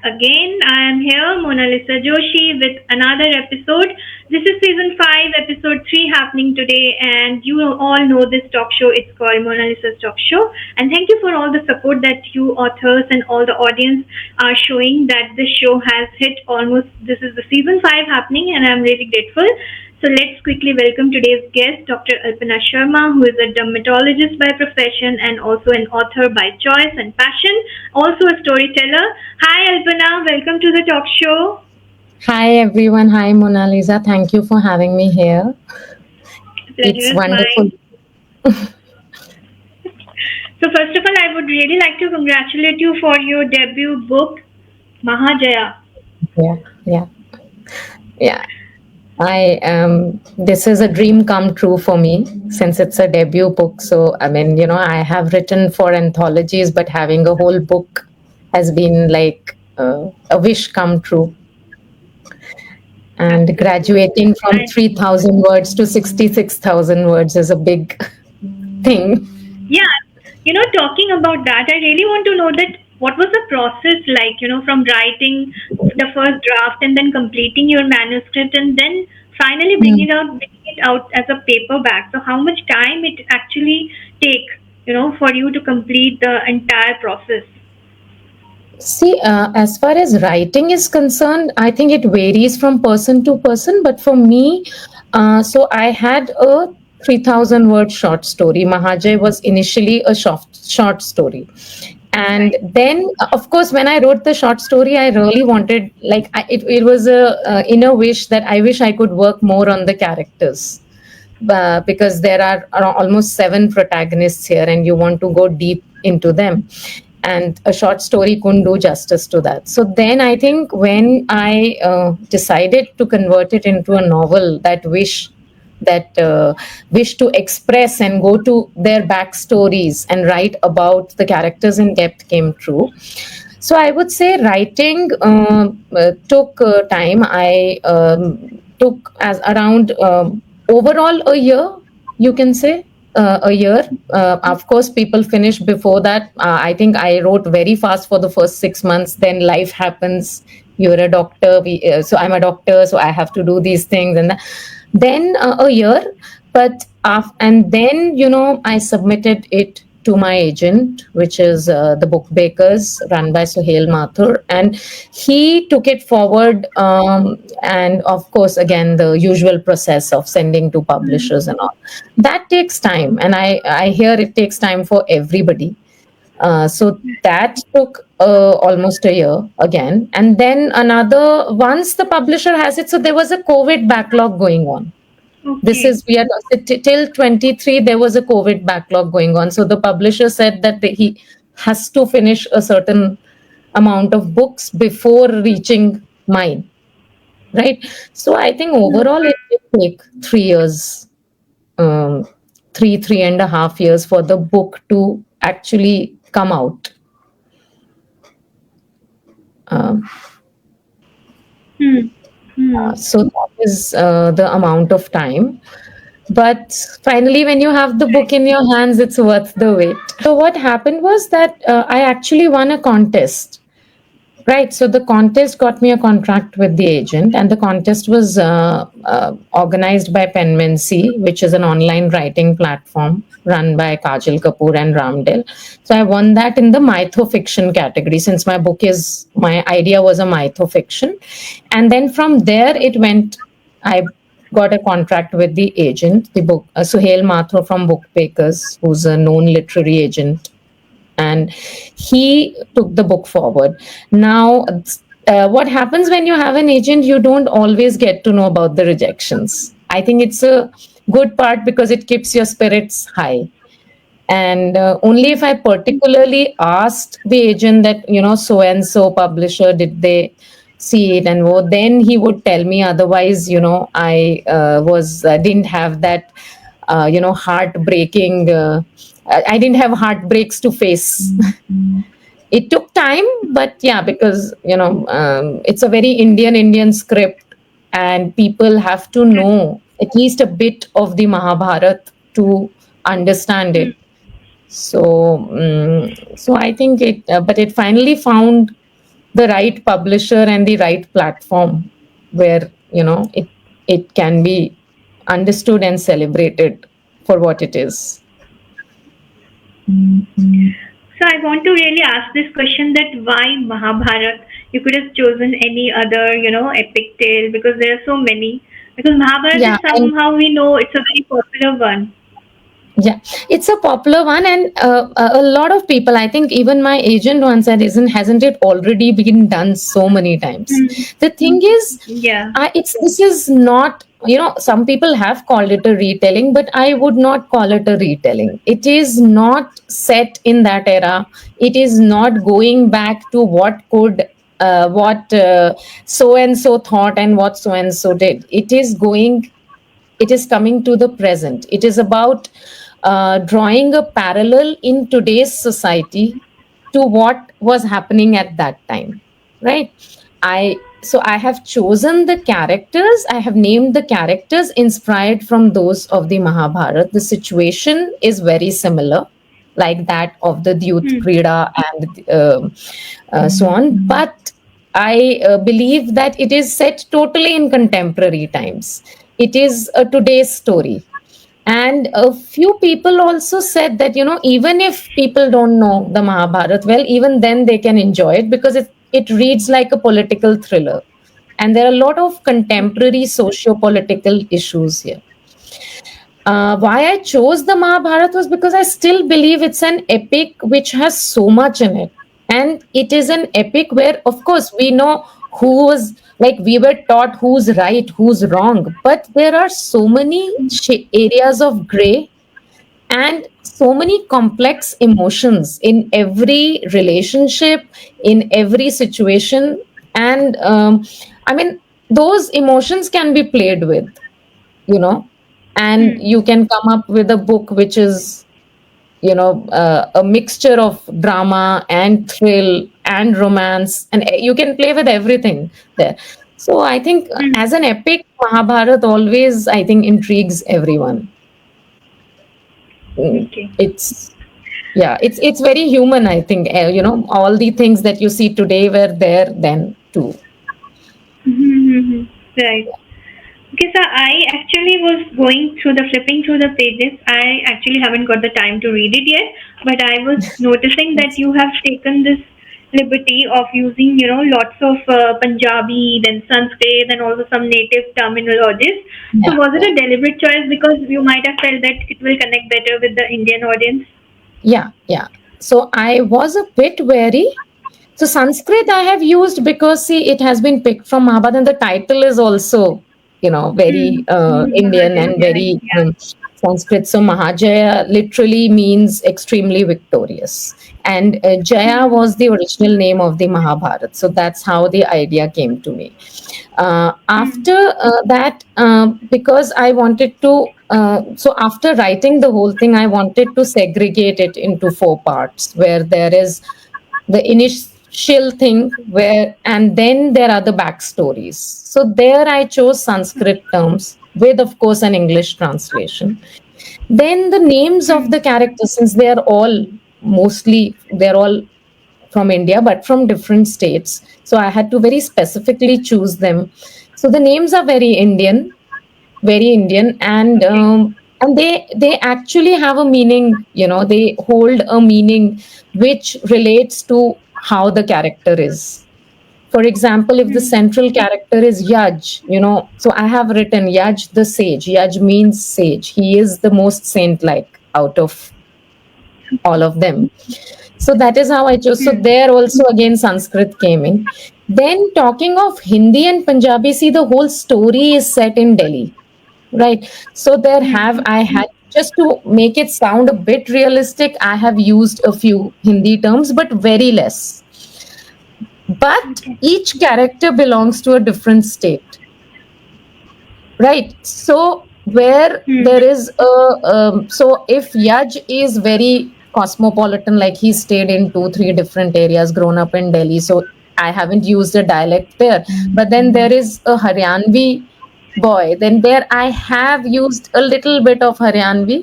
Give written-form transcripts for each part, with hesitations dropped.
again. I am here, Mona Lisa Joshi, with another episode. This is season 5, episode 3 happening today, and you all know this talk show. It's called Mona Lisa's Talk Show. And thank you for all the support that you authors and all the audience are showing that this show has hit almost. This is the season 5 happening, and I'm really grateful. So let's quickly welcome today's guest, Dr. Alpana Sharma, who is a dermatologist by profession and also an author by choice and passion, also a storyteller. Hi, Alpana. Welcome to the talk show. Hi everyone. Hi Mona Lisa. Thank you for having me here. The pleasure It's is wonderful. mine. So first of all, I would really like to congratulate you for your debut book, Mahajaya. Yeah, yeah, yeah. This is a dream come true for me since it's a debut book. So, I have written for anthologies, but having a whole book has been like a wish come true. And graduating from I, 3,000 words to 66,000 words is a big thing. yeah, talking about that, I really want to know that what was the process like, from writing the first draft and then completing your manuscript and then finally bringing it out as a paperback. So how much time it actually take, for you to complete the entire process? See, as far as writing is concerned, I think it varies from person to person. But for me, so I had a 3,000 word short story. Mahajay was initially a short story. And Right. then, of course, when I wrote the short story, I really wanted, it was a inner wish that I wish I could work more on the characters. Because there are almost 7 protagonists here, and you want to go deep into them, and a short story couldn't do justice to that. So then I think when I decided to convert it into a novel, that wish to express and go to their backstories and write about the characters in depth came true. So I would say writing took time. I took as around overall a year, you can say. A year. Of course, people finish before that. I think I wrote very fast for the first 6 months. Then life happens. You're a doctor. So I'm a doctor. So I have to do these things, and then a year. But and then I submitted it to my agent, which is the Book Bakers, run by Suhail Mathur, and he took it forward. And of course, again, the usual process of sending to publishers and all that takes time, and I hear it takes time for everybody. So that took almost a year again, and then another once the publisher has it. So there was a COVID backlog going on. This Okay. is we are till 23 there was a COVID backlog going on, so the publisher said that he has to finish a certain amount of books before reaching mine, right? So I think overall it will take 3 years, um, 3.5 years for the book to actually come out. um, Hmm. Hmm. so that is the amount of time. But finally, when you have the book in your hands, it's worth the wait. So what happened was that I actually won a contest. Right. So the contest got me a contract with the agent, and the contest was organized by Penmancy, which is an online writing platform run by Kajal Kapoor and Ramdel. So I won that in the mytho-fiction category, since my idea was a mytho-fiction. And then from there, I got a contract with the agent, the book, Suhail Mathur from Book Bakers, who's a known literary agent, and he took the book forward. Now, what happens when you have an agent, you don't always get to know about the rejections. I think it's a good part because it keeps your spirits high. And only if I particularly asked the agent that, so and so publisher, did they see it, and then he would tell me. Otherwise, I didn't have that heartbreaking, I didn't have heartbreaks to face. It took time, but yeah, because it's a very Indian script, and people have to know at least a bit of the Mahabharat to understand Hmm. it. So I think but it finally found the right publisher and the right platform where it can be understood and celebrated for what it is. So I want to really ask this question, that why Mahabharat? You could have chosen any other, epic tale, because there are so many. Because Mahabharat is Yeah, and somehow, we know it's a very popular one. yeah, it's a popular one, and a lot of people. I think even my agent once said, "Isn't hasn't it already been done so many times?" Hmm. The thing is, Yeah. it's this is not. Some people have called it a retelling, but I would not call it a retelling. It is not set in that era. It is not going back to what so and so thought and what so and so did. It is coming to the present. It is about drawing a parallel in today's society to what was happening at that time, right? I have chosen the characters. I have named the characters inspired from those of the Mahabharata. The situation is very similar, like that of the Dyut Hmm. Krida and so on. But I believe that it is set totally in contemporary times. It is a today's story. And a few people also said that, even if people don't know the Mahabharata well, even then they can enjoy it because it reads like a political thriller. And there are a lot of contemporary socio-political issues here. Why I chose the Mahabharata was because I still believe it's an epic which has so much in it. And it is an epic where, of course, we know we were taught who's right, who's wrong. But there are so many areas of gray and so many complex emotions in every relationship, in every situation. And I mean, those emotions can be played with, you know and Hmm. you can come up with a book which is a mixture of drama and thrill and romance, and you can play with everything there. So I think Hmm. as an epic, Mahabharat always, I think, intrigues everyone. Okay. It's Yeah, it's very human, I think. All the things that you see today were there then too. Mm-hmm. Right. Okay, so I actually was flipping through the pages. I actually haven't got the time to read it yet, but I was noticing that you have taken this liberty of using, lots of Punjabi, then Sanskrit, and also some native terminologies. So Yeah, was it yeah. a deliberate choice because you might have felt that it will connect better with the Indian audience? Yeah. So I was a bit wary. So Sanskrit I have used because, see, it has been picked from Mahabharata, and the title is also, very Indian and Yeah, very yeah. Sanskrit. So Mahajaya literally means extremely victorious, and Jaya was the original name of the Mahabharata. So that's how the idea came to me. Hmm. After that, because I wanted to, so after writing the whole thing, I wanted to segregate it into four parts, where there is the initial thing, and then there are the backstories. So there I chose Sanskrit terms with, of course, an English translation. Then the names of Hmm. the characters, since they're all from India, but from different states. So I had to very specifically choose them. So the names are very Indian, Okay. and they actually have a meaning. They hold a meaning which relates to how the character is. For example, if the Hmm. central character is Yaj, so I have written Yaj the sage. Yaj means sage. He is the most saint-like out of all of them. So that is how I chose. So Hmm. there also again Sanskrit came in. Then talking of Hindi and Punjabi, see, the whole story is set in Delhi, right? So Hmm. I had, just to make it sound a bit realistic, I have used a few Hindi terms, but very less. But Okay. each character belongs to a different state, right? So where Hmm. there is so if Yaj is very cosmopolitan, like he stayed in 2 3 different areas, grown up in Delhi, so I haven't used a dialect there. But then there is a Haryanvi boy, then there I have used a little bit of Haryanvi,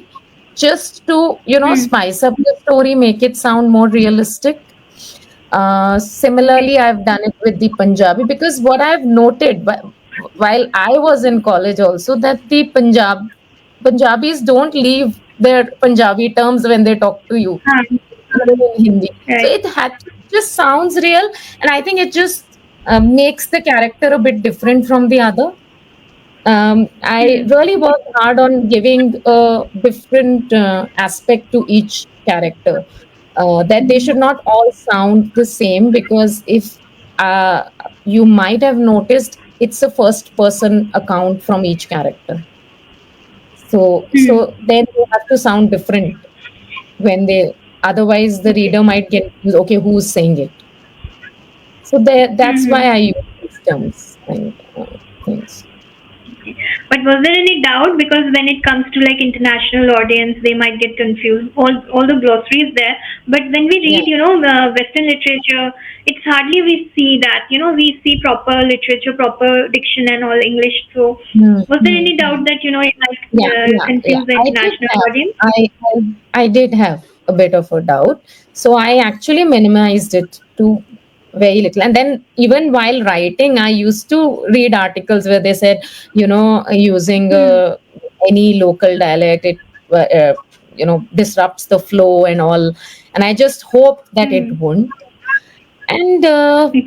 just to Hmm. spice up the story, make it sound more realistic. Okay. Similarly, I've done it with the Punjabi because what I've noted while I was in college also that the Punjabis don't leave their Punjabi terms when they talk to you, even in Hindi. So Right. just sounds real, and I think it just makes the character a bit different from the other. I Hmm. really worked hard on giving a different aspect to each character. That they should not all sound the same because if uh, you might have noticed, it's a first person account from each character. So Hmm. then they have to sound different when they. Otherwise, the Okay. reader might get confused, okay, who's saying it. So that's why Hmm. I use these terms and things. Okay. But was there any doubt? Because when it comes to like international audience, they might get confused. All the glossary is there, but when we Yeah. read, Western literature, it's hardly we see that. We see proper literature, proper diction, and all English. So, Hmm, was there hmm, any hmm. doubt that it might Yeah, yeah, yeah. confuse the I did international have. audience? I did have a bit of a doubt. So I actually minimized it to very little. And then even while writing, I used to read articles where they said, using Hmm. any local dialect, it disrupts the flow and all. And I just hoped that it Hmm. wouldn't. And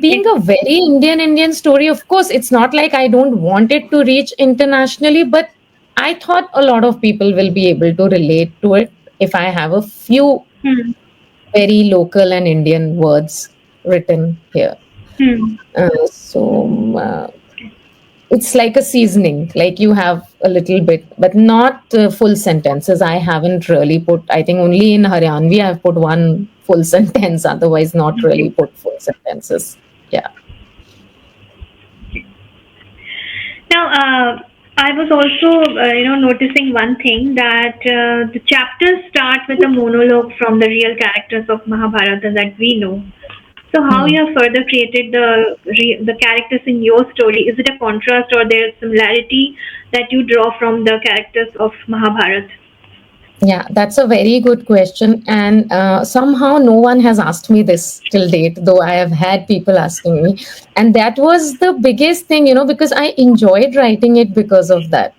being Okay. a very Indian story, of course, it's not like I don't want it to reach internationally, but I thought a lot of people will be able to relate to it if I have a few Hmm. very local and Indian words written here. Hmm. So it's like a seasoning, like you have a little bit, but not full sentences. I haven't really put, I think only in Haryanvi I've put one full sentence, otherwise, not really Okay. put full sentences. Yeah. Now, I was also, noticing one thing that the chapters start with a monologue from the real characters of Mahabharata that we know. So, how Hmm. you have further created the characters in your story? Is it a contrast or there is similarity that you draw from the characters of Mahabharata? Yeah, that's a very good question. And somehow no one has asked me this till date, though I have had people asking me. And that was the biggest thing, because I enjoyed writing it because of that.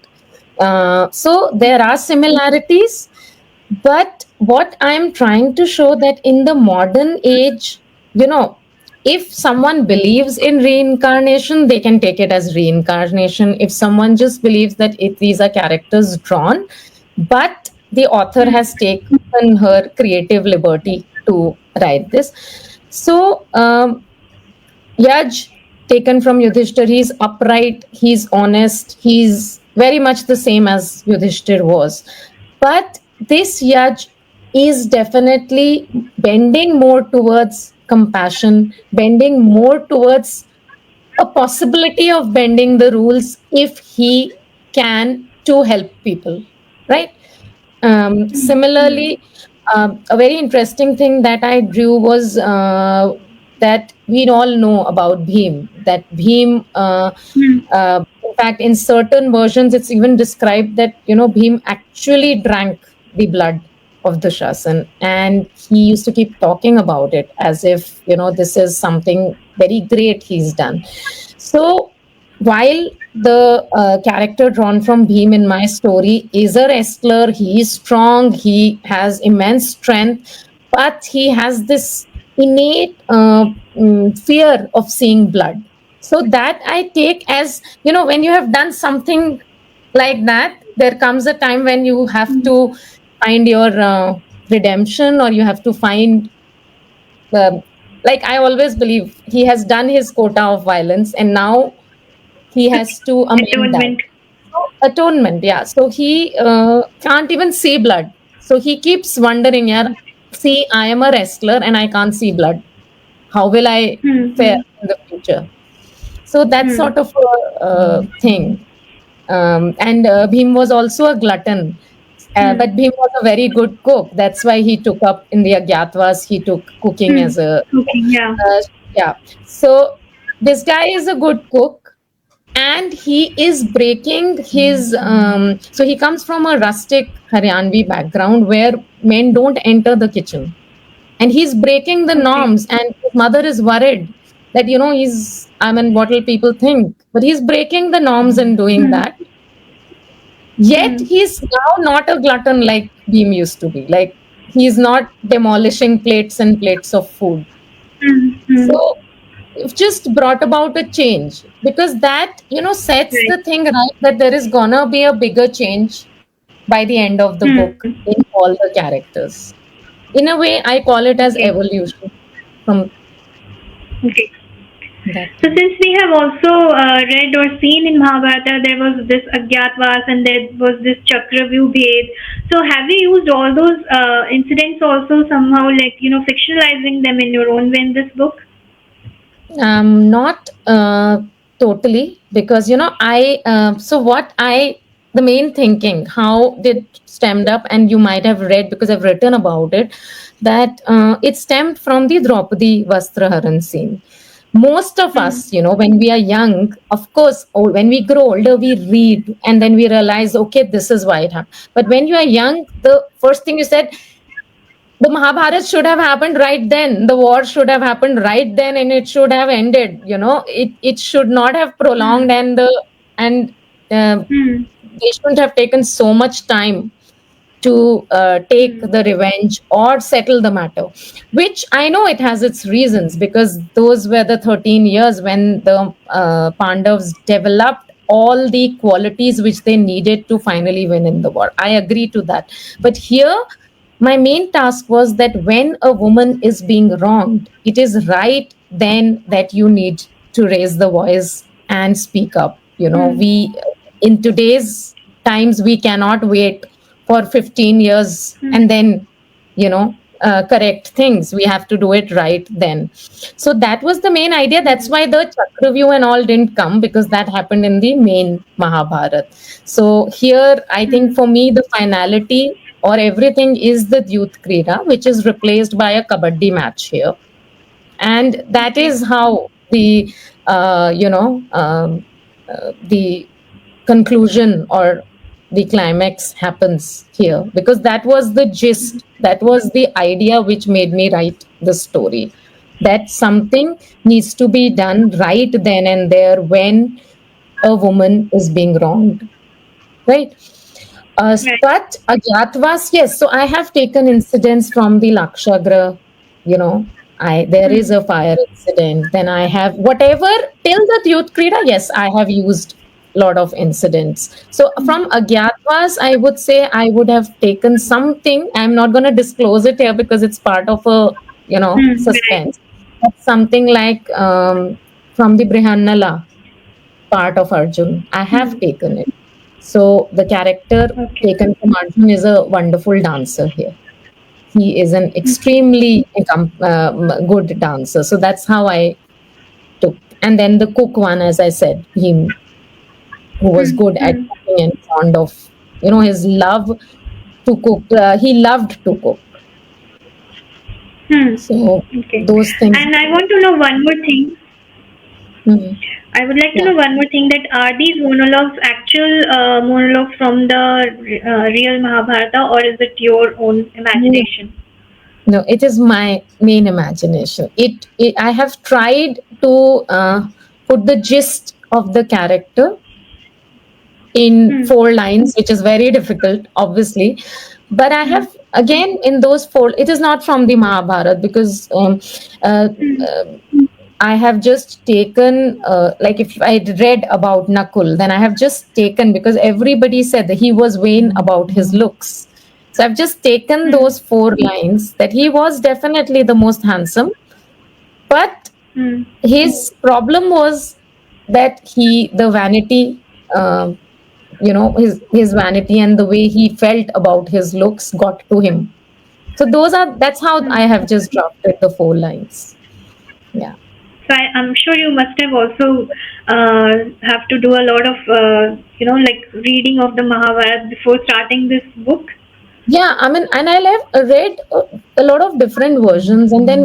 So there are similarities, but what I'm trying to show that in the modern age, if someone believes in reincarnation, they can take it as reincarnation. If someone just believes that these are characters drawn, but the author Hmm. has taken her creative liberty to write this. So, Yaj, taken from Yudhishthir, he's upright, he's honest, he's very much the same as Yudhishthir was. But this Yaj is definitely bending more towards compassion, bending more towards a possibility of bending the rules if he can to help people, right? Similarly, a very interesting thing that I drew was that we all know about Bhim. That Bhim, Hmm. in fact, in certain versions, it's even described that Bhim actually drank the blood of the Shasan, and he used to keep talking about it as if this is something very great he's done. So while the character drawn from Bhim in my story is a wrestler, he is strong, he has immense strength, but he has this innate fear of seeing blood. So that I take as, when you have done something like that, there comes a time when you have Hmm. to find your redemption, or you have to find um, like I always believe he has done his quota of violence and now he has to amend that. Atonement. So, atonement, yeah. So he can't even see blood. So he keeps wondering, yeah, see, I am a wrestler and I can't see blood. How will I Hmm. fare Hmm. in the future? So that Hmm. sort of a thing. And Bhim was also a glutton. Hmm. But Bhim was a very good cook. That's why he took up in the Agyatwas, he took cooking Hmm. as a. Cooking. Yeah. Yeah. So this guy is a good cook, and he is breaking his. So he comes from a rustic Haryanvi background where men don't enter the kitchen. and he's breaking the Okay. norms, and his mother is worried that, he's, I mean, what will people think, but he's breaking the norms and doing Hmm. that. Yet Hmm. he's now not a glutton like Beam used to be. Like, he's not demolishing plates and plates of food. Hmm. Hmm. So it just brought about a change, because that, sets Right. the thing right, that there is gonna be a bigger change by the end of the Hmm. book in all the characters. In a way, I call it as Okay. evolution from Okay. that. So since we have also read or seen in Mahabharata, there was this Agyatwas and there was this Chakravyuh Bhed. So have you used all those incidents also somehow, like, fictionalizing them in your own way in this book? Not totally, because so what I the main thinking how it stemmed up, and you might have read because I've written about it, that it stemmed from the Draupadi Vastraharan scene. Most of Hmm. us, when we are young, of course, when we grow older, we read and then we realize, okay, this is why it happened. But when you are young, the first thing you said, the Mahabharata should have happened right then. The war should have happened right then, and it should have ended. It should not have Hmm. prolonged, and Hmm. they shouldn't have taken so much time to take Hmm. the revenge or settle the matter. Which I know it has its reasons, because those were the 13 years when the Pandavas developed all the qualities which they needed to finally win in the war. I agree to that. But here, my main task was that when a woman is being wronged, it is right then that you need to raise the voice and speak up. Hmm. We, in today's times, we cannot wait for 15 years Hmm. and then, correct things. We have to do it right then. So that was the main idea. That's Hmm. why the Chakravyuh and all didn't come, because that happened in the main Mahabharat. So here, I think Hmm. for me, the finality or everything is the Youth Krida, which is replaced by a kabaddi match here. And that Okay. is how the, the conclusion or the climax happens here, because that was the gist, that was the idea which made me write the story, that something needs to be done right then and there when a woman is being wronged, right? Right. But Agyatwas, yes. So I have taken incidents from the Lakshagra. You know, there is Hmm. a fire incident. Then I have whatever till the Youth Krida. Yes, I have used lot of incidents. So from Agyatwas, I would say I would have taken something. I'm not going to disclose it here because it's part of a Hmm. Right. suspense. But something like from the Brihannala part of Arjun, I have Hmm. taken it. So the character Okay. taken from Arjun is a wonderful dancer here. He is an Okay. extremely good dancer. So that's how I took. And then the cook one, as I said, him who was Hmm. good at Hmm. cooking and fond of, his love to cook. He loved to cook. Hmm. So Okay. those things. And I want to know one more thing. Mhm. I would like to Yeah. know one more thing, that are these monologues actual monologues from the real Mahabharata, or is it your own No, imagination? no, it is my main imagination. I have tried to put the gist of the character in Hmm. 4 lines, which is very difficult, obviously. But I Hmm. have, again, in those four, it is not from the Mahabharata, because uh, Hmm. uh, I have just taken, like if I read about Nakul, then I have just taken, because everybody said that he was vain about his looks. So I've just taken Hmm. those 4 lines, that he was definitely the most handsome, but Hmm. his problem was that the vanity, his vanity and the way he felt about his looks got to him. So that's how I Hmm. have just drafted the 4 lines. Yeah. So I'm sure you must have also have to do a lot of like reading of the Mahabharata before starting this book. Yeah, I mean, and I have read a lot of different versions, and then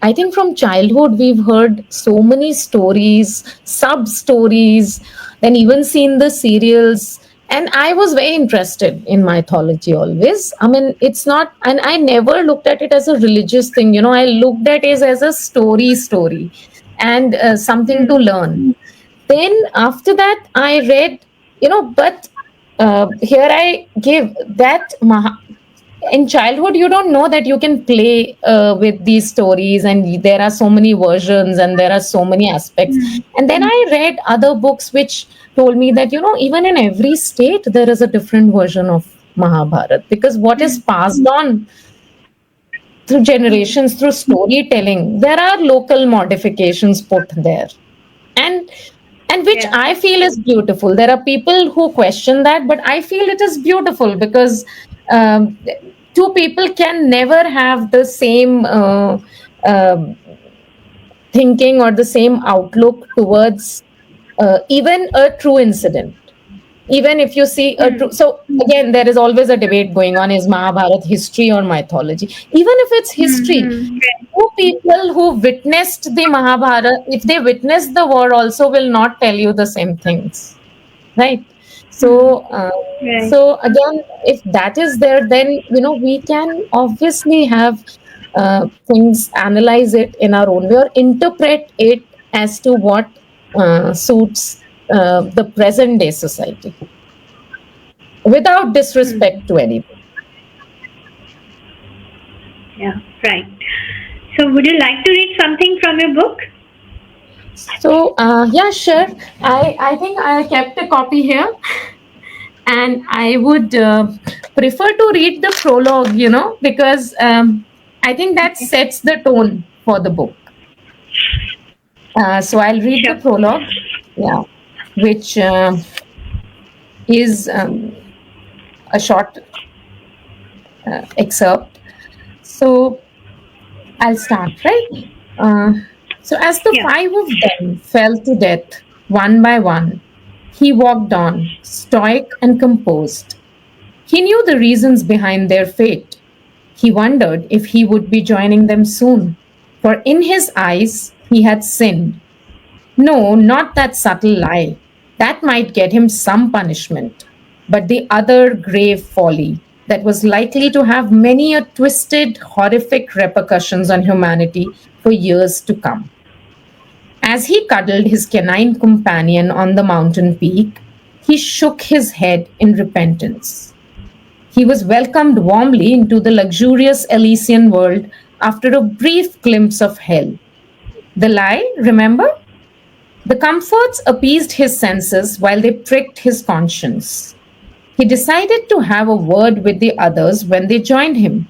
I think from childhood, we've heard so many stories, sub stories, then even seen the serials. and I was very interested in mythology always. I mean, it's not, and I never looked at it as a religious thing. I looked at it as a story, and something to learn. Then after that, I read, but here I give that in childhood you don't know that you can play with these stories, and there are so many versions and there are so many aspects. And then I read other books which told me that even in every state there is a different version of Mahabharat, because what is passed on through generations through storytelling, there are local modifications put there, and which Yeah. I feel is beautiful. There are people who question that, but I feel it is beautiful because um, two people can never have the same um thinking or the same outlook towards even a true incident. Even if you see a true, so again, there is always a debate going on: is Mahabharat history or mythology? Even if it's history, two people who witnessed the Mahabharata, if they witnessed the war, also will not tell you the same things, right? So, Right. so again, if that is there, then we can obviously have things, analyze it in our own way, or interpret it as to what suits the present day society, without disrespect to anybody. Yeah. Right. So, would you like to read something from your book? So, yeah, sure. I think I kept a copy here, and I would prefer to read the prologue, because I think that sets the tone for the book. So I'll read the Sure. prologue, yeah, which is a short excerpt. So I'll start, right? Uh, so as the Yeah. five of them fell to death one by one, he walked on, stoic and composed. He knew the reasons behind their fate. He wondered if he would be joining them soon, for in his eyes he had sinned. No, not that subtle lie. That might get him some punishment, but the other grave folly that was likely to have many a twisted, horrific repercussions on humanity for years to come. As he cuddled his canine companion on the mountain peak, he shook his head in repentance. He was welcomed warmly into the luxurious Elysian world after a brief glimpse of hell. The lie, remember? The comforts appeased his senses while they pricked his conscience. He decided to have a word with the others when they joined him.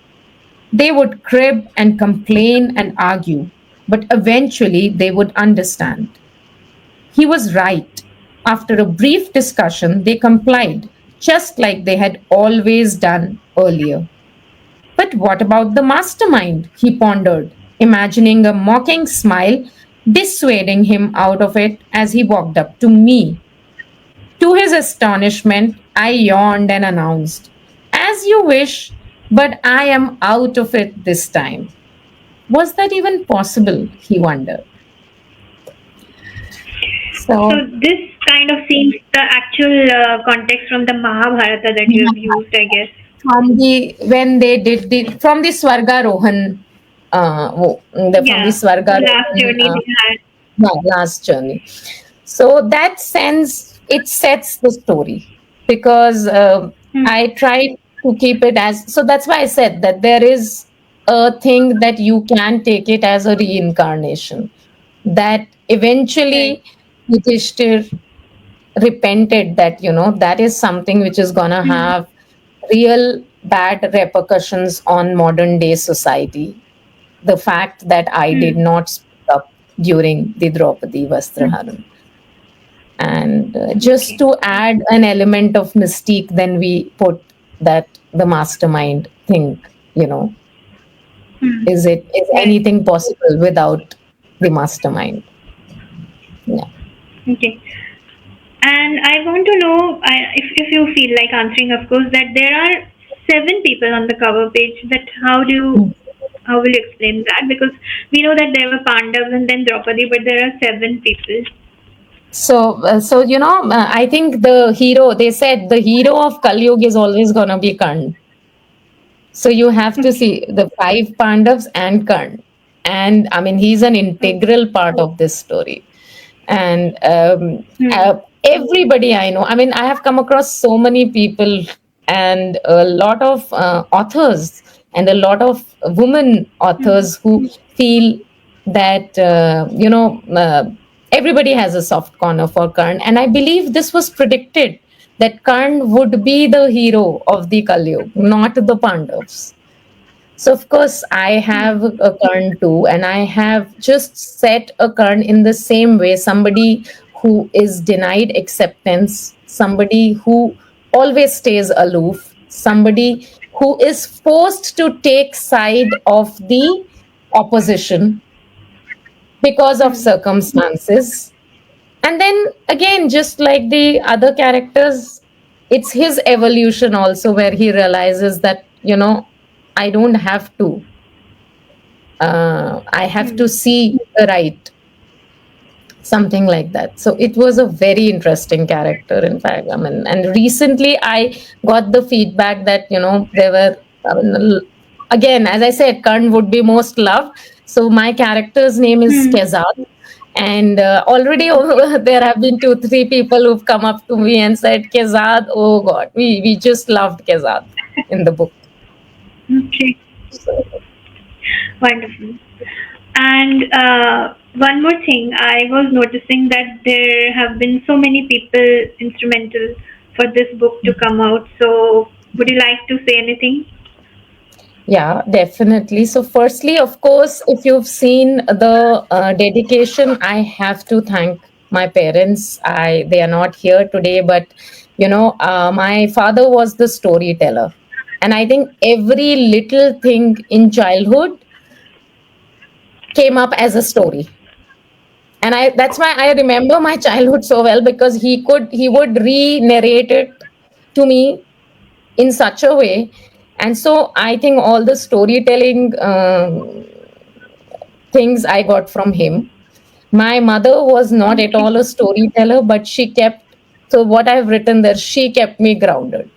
They would crib and complain and argue, but eventually they would understand. He was right. After a brief discussion, they complied, just like they had always done earlier. But what about the mastermind? He pondered, imagining a mocking smile dissuading him out of it as he walked up to me. To his astonishment, I yawned and announced, "As you wish, but I am out of it this time." Was that even possible? He wondered. So, So, this kind of seems the actual context from the Mahabharata that you have used, I guess. from the when they did the from the Swargarohan, from the Yeah. The last Swargarohan journey they had. last journey. So that sense, it sets the story, because I tried to keep it as, so that's why I said that there is a thing that you can take it as a reincarnation, that Right. eventually Yudhishthir repented, that that is something which is gonna have real bad repercussions on modern day society. The fact that I did not speak up during the Draupadi Vastraharan. And just Okay. to add an element of mystique, then we put that the mastermind thing, you know, is Right. anything possible without the mastermind? Yeah. Okay. And I want to know, if you feel like answering, of course, that there are seven people on the cover page. That how will you explain that? Because we know that there were Pandavas and then Draupadi, but there are seven people. I think the hero, they said the hero of Kali Yuga is always going to be Karn. So you have to Okay. see the five Pandavas and Karn. And I mean, he's an integral part of this story. And Hmm. everybody I know, I mean, I have come across so many people and a lot of authors and a lot of women Hmm. authors who feel that, everybody has a soft corner for Karn. And I believe this was predicted that Karn would be the hero of the Kali Yuga, not the Pandavas. So of course I have a Karn too, and I have just set a Karn in the same way. Somebody who is denied acceptance, somebody who always stays aloof, somebody who is forced to take side of the opposition because of Hmm. circumstances. And then again, just like the other characters, it's his evolution also where he realizes that, I don't have to. I have Hmm. to see the right, something like that. So it was a very interesting character, in fact. I mean, and recently I got the feedback that, there were, I mean, again, as I said, Karn would be most loved. So my character's name is Hmm. Kezad. And already there have been two, three people who've come up to me and said, Kezad, oh God, we just loved Kezad in the book. Okay. So, Wonderful. And one more thing, I was noticing that there have been so many people instrumental for this book to come out. So, would you like to say anything? yeah, definitely. So, firstly, of course, if you've seen the dedication, I have to thank my parents. They are not here today, but my father was the storyteller, and I think every little thing in childhood came up as a story. And that's why I remember my childhood so well, because he would re-narrate it to me in such a way. And so I think all the storytelling things I got from him. My mother was not at Okay. all a storyteller, but she kept, so what I've written there, she kept me grounded.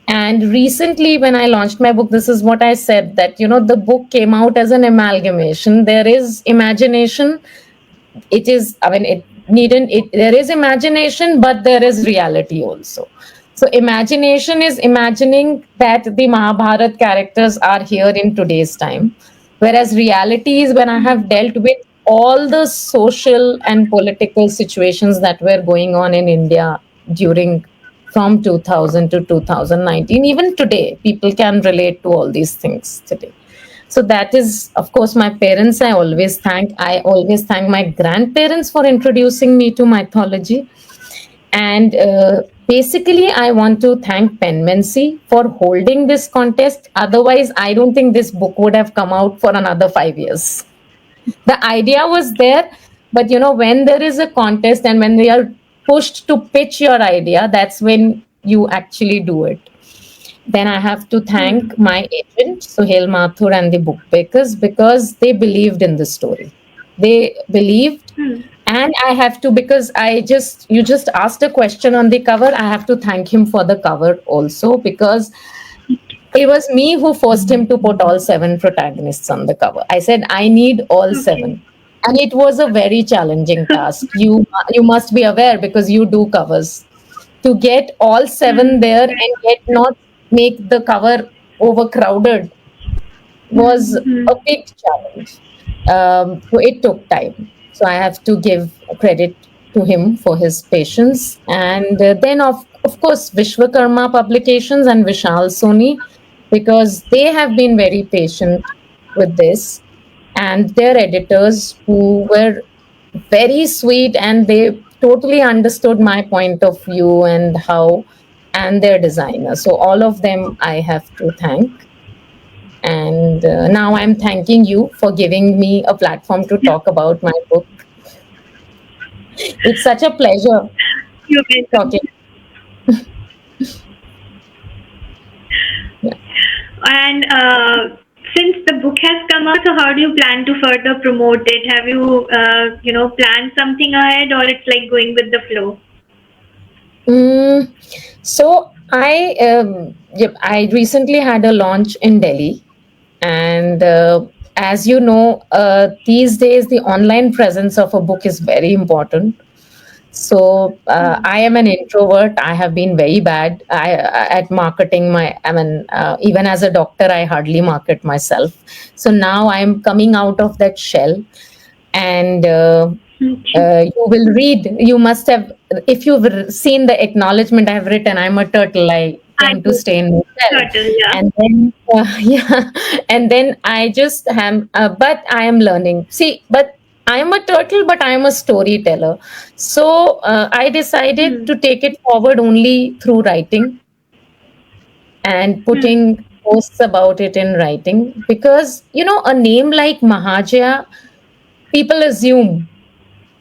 And recently, when I launched my book, this is what I said, that, the book came out as an amalgamation. There is imagination. It is, I mean, it needn't, there is imagination, but there is reality also. So, imagination is imagining that the Mahabharat characters are here in today's time. Whereas reality is when I Hmm. have dealt with all the social and political situations that were going on in India during from 2000 to 2019. Even today, people can relate to all these things today. So that is, of course, my parents. I always thank my grandparents for introducing me to mythology. And basically, I want to thank Penmancy for holding this contest. Otherwise, I don't think this book would have come out for another 5 years. The idea was there, but when there is a contest and when they are pushed to pitch your idea, that's when you actually do it. Then I have to Hmm. thank my agent, Suhail Mathur, and the book bakers, because they believed in the story. They believed, Hmm. and I have to, because you just asked a question on the cover. I have to thank him for the cover also, because it was me who forced him to put all seven protagonists on the cover. I said, I need all Okay. seven. And it was a very challenging task. You must be aware, because you do covers, to get all seven Hmm. there Right. and yet not make the cover overcrowded was Hmm. a big challenge. So it took time. So I have to give credit to him for his patience. And then, of course, Vishwakarma Publications and Vishal Soni, because they have been very patient with this, and their editors who were very sweet, and they totally understood my point of view and how, and their designer. So all of them I have to thank. And now I'm thanking you for giving me a platform to talk about my book. It's such a pleasure You're welcome. talking. Yeah. And Since the book has come out, so how do you plan to further promote it? Have you, planned something ahead, or it's like going with the flow? Mm, so I recently had a launch in Delhi, and as you know, these days the online presence of a book is very important. So I am an introvert. I have been very bad at marketing my. I mean, even as a doctor, I hardly market myself. So now I am coming out of that shell, and Okay. you will read. You must have, if you've seen the acknowledgement I've written. I'm a turtle. I I tend to do. stay in my shell, Turtle, yeah. and then yeah, and then I just am. But I am learning. See, but I am a turtle, but I am a storyteller. So I decided Hmm. to take it forward only through writing and Hmm. putting posts about it in writing, because a name like Mahajaya, people assume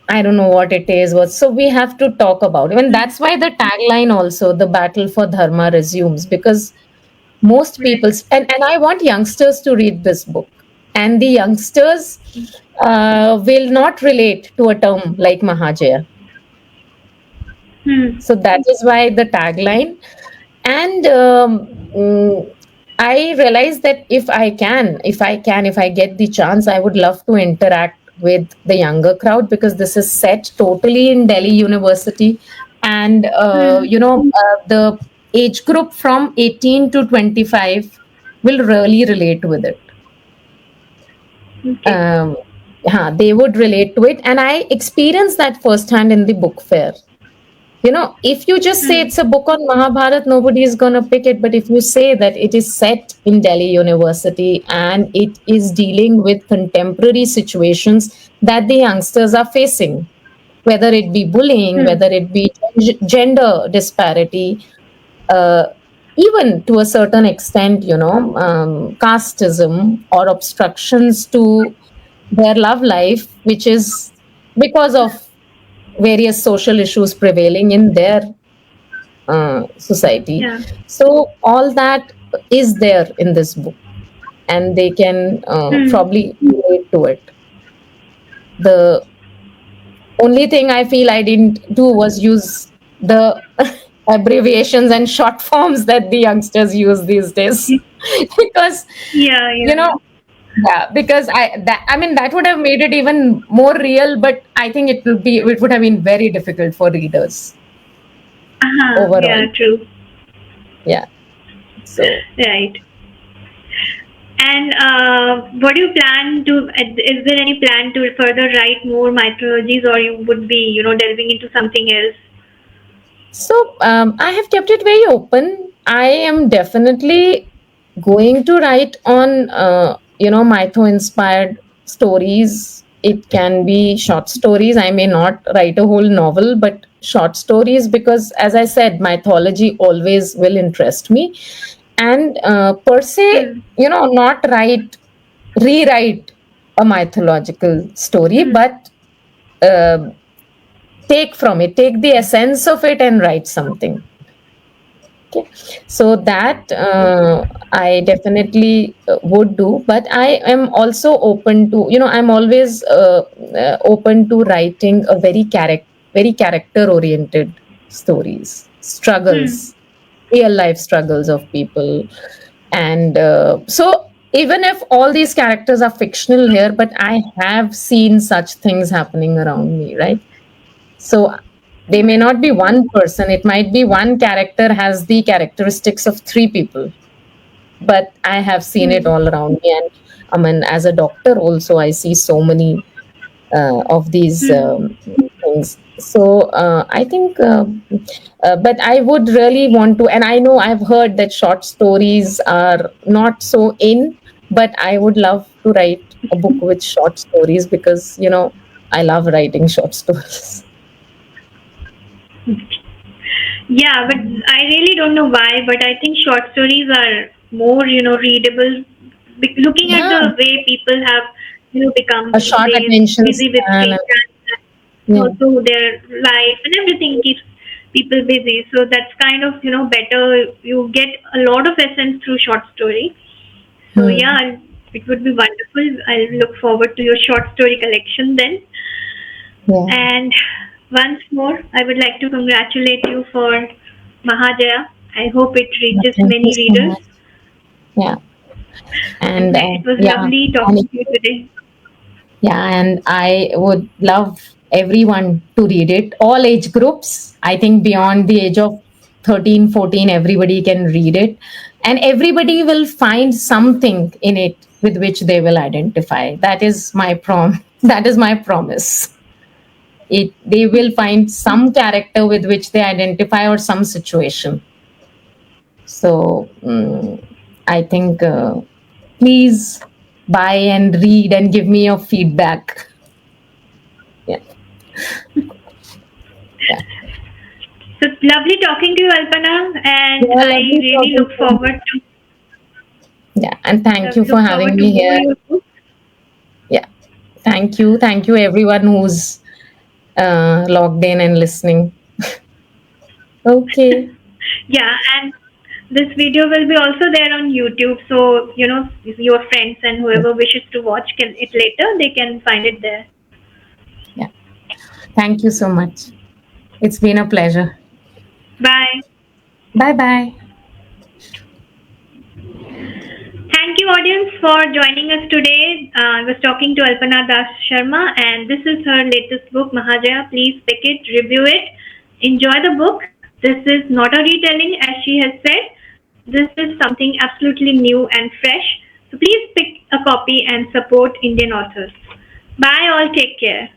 I don't know what it is. What so we have to talk about it, and Hmm. that's why the tagline also, the battle for dharma, resumes, because most people, Right. and I want youngsters to read this book, and the youngsters will not relate to a term like Mahajaya. Hmm. So that is why the tagline. And I realized that if I get the chance, I would love to interact with the younger crowd, because this is set totally in Delhi University, and Hmm. the age group from 18 to 25 will really relate with it. Okay. um, they would relate to it, and I experienced that firsthand in the book fair. If you just say Hmm. it's a book on Mahabharat, nobody is going to pick it. But if you say that it is set in Delhi University and it is dealing with contemporary situations that the youngsters are facing, whether it be bullying, Hmm. whether it be gender disparity, uh, even to a certain extent, casteism or obstructions to their love life, which is because of various social issues prevailing in their society. Yeah. So all that is there in this book, and they can Hmm. probably relate to it. The only thing I feel I didn't do was use the abbreviations and short forms that the youngsters use these days, because Yeah. you Yeah. know yeah, because I mean, that would have made it even more real, but I think it would have been very difficult for readers Uh-huh. overall. Yeah. True. Yeah. So Right. And what do you plan to? Is there any plan to further write more mythologies, or you would be, delving into something else? I have kept it very open. I am definitely going to write on, mytho inspired stories. It can be short stories. I may not write a whole novel, but short stories, because, as I said, mythology always will interest me. And per se, Hmm. not rewrite a mythological story, Hmm. but uh, take the essence of it and write something. Okay, so that I definitely would do, but I am also open to, I'm always open to writing a very character oriented stories, Hmm. struggles, real life struggles of people. And so even if all these characters are fictional here, but I have seen such things happening around me, right? So they may Right. not be one person, it might be one character has the characteristics of three people, but I have seen it Hmm. all around me. And I mean, as a doctor, also, I see so many of these Hmm. things. So I think, but I would really want to, and I know I've heard that short stories are not so in, but I would love to write a book with short stories, because, I love writing short stories. Yeah, but I really don't know why, but I think short stories are more, readable. Looking at Yeah, the way people have, become a these short days, attention busy with span. screen time, and Yeah. also their life and everything keeps people busy. So that's kind of, better. You get a lot of essence through short story. So Hmm. yeah, it would be wonderful. I'll look forward to your short story collection then. Yeah. And once more, I would like to congratulate you for Mahajaya. I hope it reaches Thank many you so readers. much. Yeah. And And it was yeah, lovely talking to you today. yeah, and I would love everyone to read it, all age groups. I think beyond the age of 13, 14, everybody can read it. And everybody will find something in it with which they will identify. That is my that is my promise. They will find some character with which they identify or some situation. So I think please buy and read and give me your feedback. Yeah. Yeah. So lovely talking to you, Alpana, and Yeah, I lovely really talking look to you. forward to Yeah, and thank you for look having forward to me more here. your books. Yeah, thank you everyone who's logged in and listening. Okay. Yeah, and this video will be also there on YouTube. So if your friends and whoever wishes to watch it later, they can find it there. Yeah, thank you so much. It's been a pleasure. Bye. Bye bye. Thank you, audience, for joining us today. I was talking to Alpana Das Sharma, and this is her latest book, Mahajaya. Please pick it, review it, enjoy the book. This is not a retelling, as she has said. This is something absolutely new and fresh. So please pick a copy and support Indian authors. Bye, all. Take care.